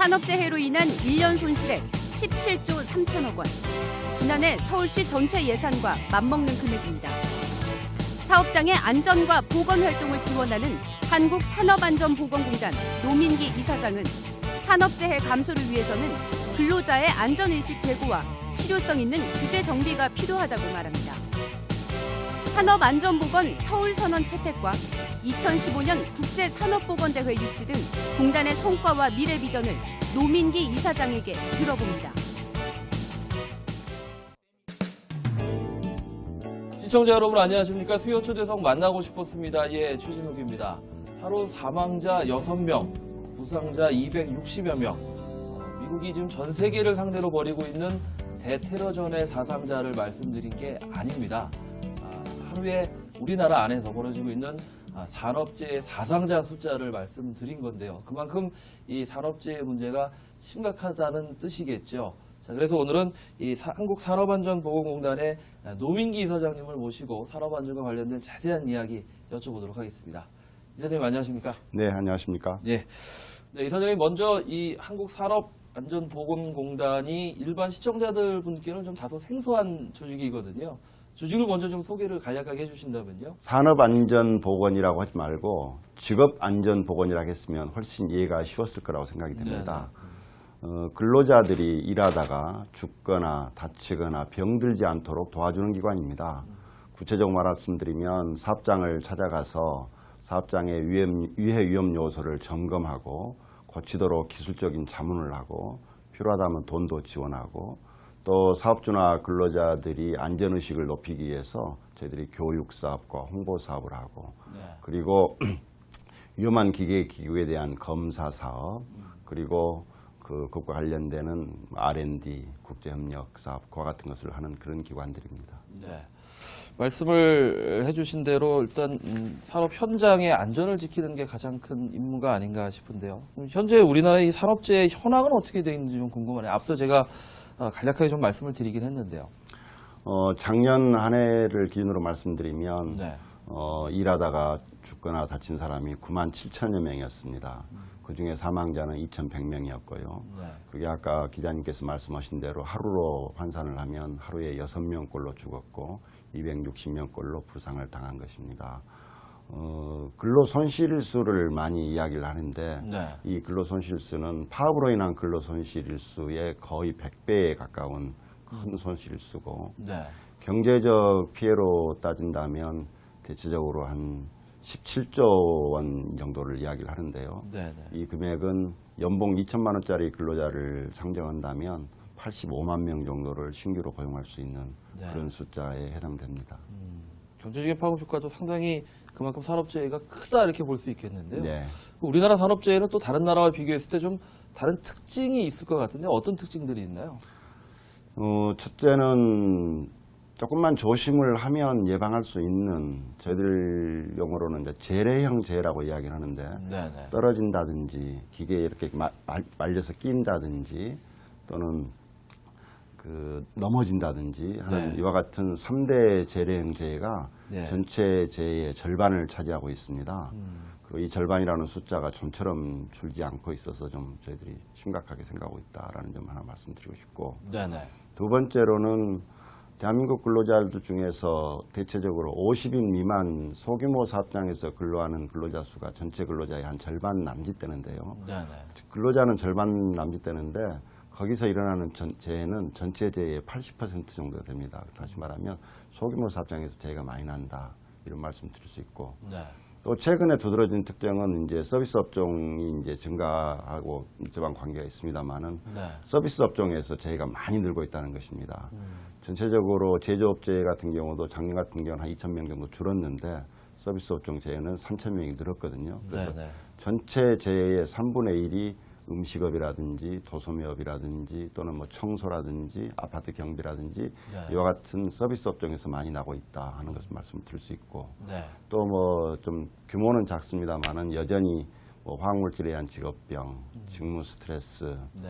산업재해로 인한 1년 손실액 17조 3천억 원. 지난해 서울시 전체 예산과 맞먹는 금액입니다. 사업장의 안전과 보건 활동을 지원하는 한국산업안전보건공단 노민기 이사장은 산업재해 감소를 위해서는 근로자의 안전의식 제고와 실효성 있는 규제 정비가 필요하다고 말합니다. 산업안전보건 서울선언 채택과 2015년 국제산업보건대회 유치 등 공단의 성과와 미래 비전을 노민기 이사장에게 들어봅니다. 시청자 여러분 안녕하십니까? 수요 초대석 만나고 싶었습니다. 예, 최진욱입니다. 하루 사망자 6명, 부상자 260여 명. 미국이 지금 전 세계를 상대로 벌이고 있는 대테러전의 사상자를 말씀드린 게 아닙니다. 하루에 우리나라 안에서 벌어지고 있는 산업재해 사상자 숫자를 말씀드린 건데요. 그만큼 이 산업재해 문제가 심각하다는 뜻이겠죠. 자, 그래서 오늘은 이 한국산업안전보건공단의 노민기 이사장님을 모시고 산업안전과 관련된 자세한 이야기 여쭤보도록 하겠습니다. 이사장님 안녕하십니까? 네, 안녕하십니까? 네, 이사장님 먼저 이 한국산업안전보건공단이 일반 시청자들 분께는 좀 다소 생소한 조직이거든요. 조직을 먼저 좀 소개를 간략하게 해주신다면요. 산업안전보건이라고 하지 말고 직업안전보건이라고 했으면 훨씬 이해가 쉬웠을 거라고 생각이 됩니다. 근로자들이 일하다가 죽거나 다치거나 병들지 않도록 도와주는 기관입니다. 구체적으로 말씀드리면 사업장을 찾아가서 사업장의 위해 위험 요소를 점검하고 고치도록 기술적인 자문을 하고 필요하다면 돈도 지원하고 또 사업주나 근로자들이 안전의식을 높이기 위해서 저희들이 교육사업과 홍보사업을 하고 그리고 위험한 기계기구에 대한 검사사업 그리고 그것과 관련되는 R&D, 국제협력 사업과 같은 것을 하는 그런 기관들입니다. 네. 말씀을 해주신 대로 일단 산업 현장의 안전을 지키는 게 가장 큰 임무가 아닌가 싶은데요. 현재 우리나라의 이 산업재해 현황은 어떻게 되어 있는지 좀 궁금하네요. 앞서 제가 간략하게 좀 말씀을 드리긴 했는데요. 작년 한 해를 기준으로 말씀드리면 네. 일하다가 죽거나 다친 사람이 9만 7천여 명이었습니다. 그중에 사망자는 2,100명이었고요. 네. 그게 아까 기자님께서 말씀하신 대로 하루로 환산을 하면 하루에 6명꼴로 죽었고 260명꼴로 부상을 당한 것입니다. 근로손실수를 많이 이야기를 하는데 네. 이 근로손실수는 파업으로 인한 근로손실수의 거의 100배에 가까운 큰 손실수고 네. 경제적 피해로 따진다면 대체적으로 한 17조 원 정도를 이야기를 하는데요. 네. 이 금액은 연봉 2천만 원짜리 근로자를 상정한다면 85만 명 정도를 신규로 고용할 수 있는 그런 숫자에 해당됩니다. 경제적인 파급 효과도 상당히 그만큼 산업재해가 크다 이렇게 볼 수 있겠는데요. 네. 우리나라 산업재해는 또 다른 나라와 비교했을 때 좀 다른 특징이 있을 것 같은데 어떤 특징들이 있나요? 첫째는 조금만 조심을 하면 예방할 수 있는 저희들 용어로는 이제 재래형 재해라고 이야기를 하는데 네네. 떨어진다든지 기계에 이렇게 말려서 끼인다든지 또는 넘어진다든지 하는 네. 이와 같은 3대 재래형 재해가 네. 전체 재해의 절반을 차지하고 있습니다. 그리고 이 절반이라는 숫자가 좀처럼 줄지 않고 있어서 좀 저희들이 심각하게 생각하고 있다라는 점 하나 말씀드리고 싶고 네네. 두 번째로는 대한민국 근로자들 중에서 대체적으로 50인 미만 소규모 사업장에서 근로하는 근로자 수가 전체 근로자의 한 절반 남짓되는데요. 네네. 근로자는 절반 남짓되는데 거기서 일어나는 재해는 전체 재해의 80% 정도 됩니다. 다시 말하면 소규모 사업장에서 재해가 많이 난다 이런 말씀 드릴 수 있고 네. 또 최근에 두드러진 특징은 이제 서비스 업종이 이제 증가하고 밀접한 관계가 있습니다만은 네. 서비스 업종에서 재해가 많이 늘고 있다는 것입니다. 전체적으로 제조업 재해 같은 경우도 작년 같은 경우는 한 2,000명 정도 줄었는데 서비스 업종 재해는 3,000명이 늘었거든요. 그래서 네네. 전체 재해의 3분의 1이 음식업이라든지 도소매업이라든지 또는 뭐 청소라든지 아파트 경비라든지 네. 이와 같은 서비스 업종에서 많이 나고 있다 하는 것을 말씀드릴 수 있고 네. 또 뭐 좀 규모는 작습니다만은 여전히 뭐 화학물질에 의한 직업병, 직무 스트레스, 네.